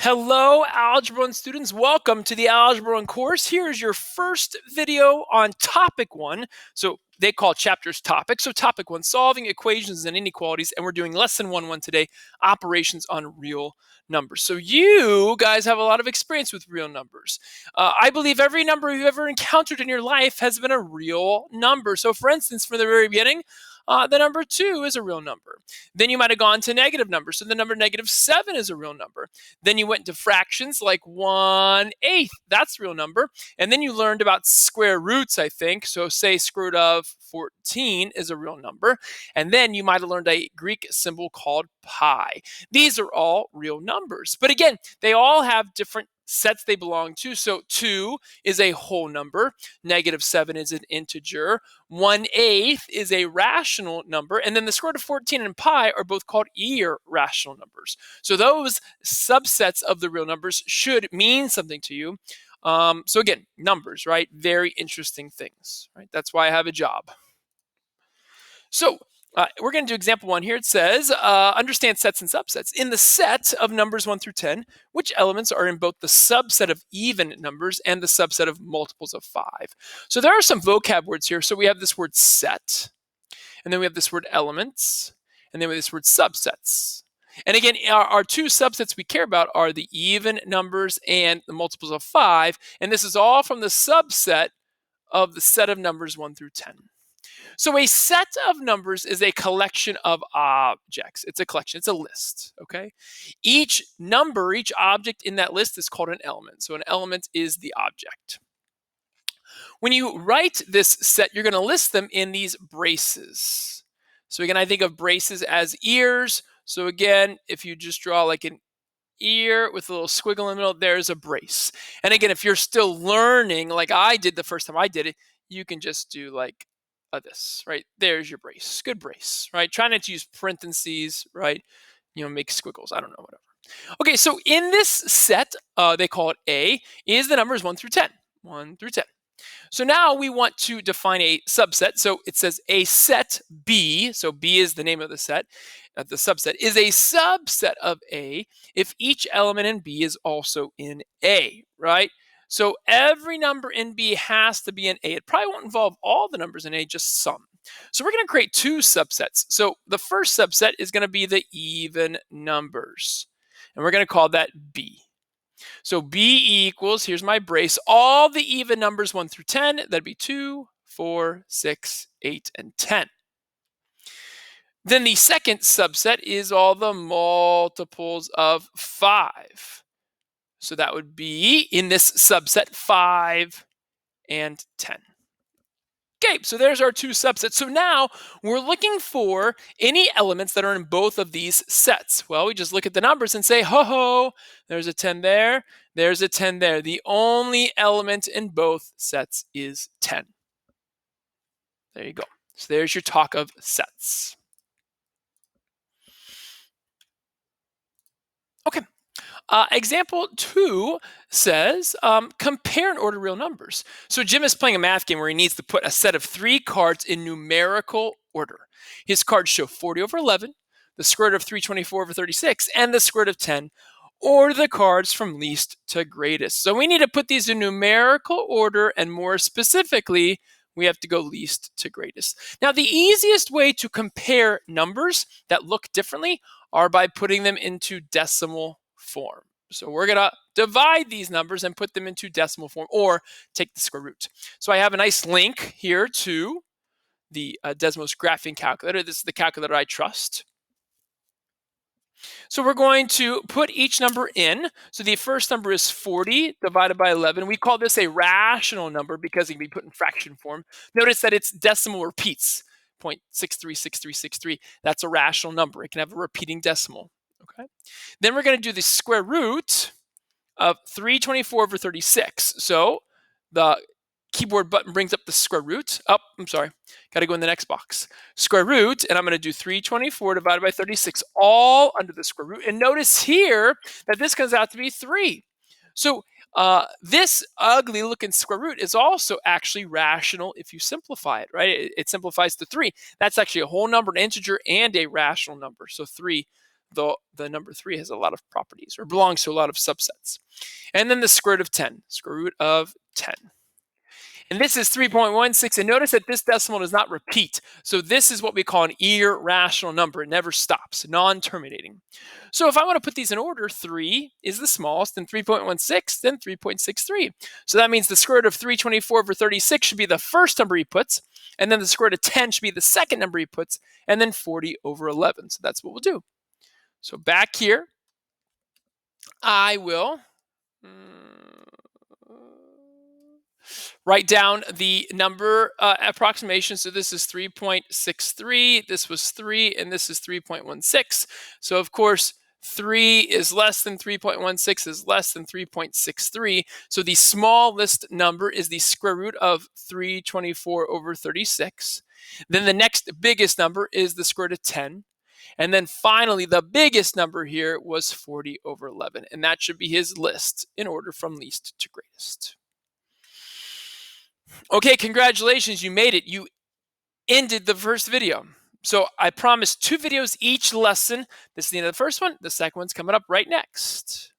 Hello, Algebra 1 students. Welcome to the Algebra 1 course. Here's your first video on Topic 1. So they call chapters topics. So Topic 1, solving equations and inequalities. And we're doing Lesson 1.1 today, operations on real numbers. So you guys have a lot of experience with real numbers. I believe every number you've ever encountered in your life has been a real number. So for instance, from the very beginning, the number 2 is a real number. Then you might have gone to negative numbers. So the number -7 is a real number. Then you went to fractions like 1/8. That's a real number. And then you learned about square roots, I think. So say square root of 14 is a real number. And then you might have learned a Greek symbol called pi. These are all real numbers. But again, they all have different sets they belong to. So 2 is a whole number. -7 is an integer. 1/8 is a rational number. And then the square root of 14 and pi are both called irrational numbers. So those subsets of the real numbers should mean something to you. So again, numbers, right? Very interesting things, right? That's why I have a job. So we're going to do example 1 here. It says, understand sets and subsets. In the set of numbers 1 through 10, which elements are in both the subset of even numbers and the subset of multiples of 5? So there are some vocab words here. So we have this word set, and then we have this word elements, and then we have this word subsets. And again, our two subsets we care about are the even numbers and the multiples of 5. And this is all from the subset of the set of numbers 1 through 10. So a set of numbers is a collection of objects. It's a collection. It's a list, okay? Each number, each object in that list is called an element. So an element is the object. When you write this set, you're going to list them in these braces. So again, I think of braces as ears. So again, if you just draw like an ear with a little squiggle in the middle, there's a brace. And again, if you're still learning, like I did the first time I did it, you can just do like this, right? There's your brace. Good brace, right? Try not to use parentheses, right? Make squiggles. I don't know, whatever. Okay, so in this set, they call it A, is the numbers 1 through 10. 1 through 10. So now we want to define a subset. So it says a set B, so B is the name of the set, the subset, is a subset of A if each element in B is also in A, right? So every number in B has to be in A. It probably won't involve all the numbers in A, just some. So we're going to create two subsets. So the first subset is going to be the even numbers, and we're going to call that B. So B equals, here's my brace, all the even numbers 1 through 10. That'd be 2, 4, 6, 8, and 10. Then the second subset is all the multiples of 5. So that would be, in this subset, 5 and 10. Okay, so there's our two subsets. So now we're looking for any elements that are in both of these sets. Well, we just look at the numbers and say, ho, there's a 10 there, there's a 10 there. The only element in both sets is 10. There you go. So there's your talk of sets. Okay. Example 2 says, compare and order real numbers. So Jim is playing a math game where he needs to put a set of 3 cards in numerical order. His cards show 40 over 11, the square root of 324 over 36, and the square root of 10. Order the cards from least to greatest. So we need to put these in numerical order, and more specifically, we have to go least to greatest. Now, the easiest way to compare numbers that look differently are by putting them into decimal form. So we're going to divide these numbers and put them into decimal form, or take the square root. So I have a nice link here to the Desmos graphing calculator. This is the calculator I trust. So we're going to put each number in. So the first number is 40 divided by 11. We call this a rational number because it can be put in fraction form. Notice that its decimal repeats, 0.636363. That's a rational number. It can have a repeating decimal. Okay. Then we're going to do the square root of 324 over 36. So the keyboard button brings up the square root. Oh, I'm sorry. Got to go in the next box. Square root, and I'm going to do 324 divided by 36, all under the square root. And notice here that this comes out to be 3. So this ugly looking square root is also actually rational if you simplify it, right? It simplifies to 3. That's actually a whole number, an integer, and a rational number. So 3 the number 3 has a lot of properties or belongs to a lot of subsets. And then the square root of 10, square root of 10. And this is 3.16. And notice that this decimal does not repeat. So this is what we call an irrational number. It never stops, non-terminating. So if I want to put these in order, 3 is the smallest, then 3.16, then 3.63. So that means the square root of 324 over 36 should be the first number he puts, and then the square root of 10 should be the second number he puts, and then 40 over 11. So that's what we'll do. So back here, I will write down the number approximation. So this is 3.63, this was 3, and this is 3.16. So of course, 3 is less than 3.16 is less than 3.63. So the smallest number is the square root of 324 over 36. Then the next biggest number is the square root of 10. And then finally, the biggest number here was 40 over 11. And that should be his list in order from least to greatest. Okay, congratulations, you made it. You ended the first video. So I promised 2 videos each lesson. This is the end of the first one. The second one's coming up right next.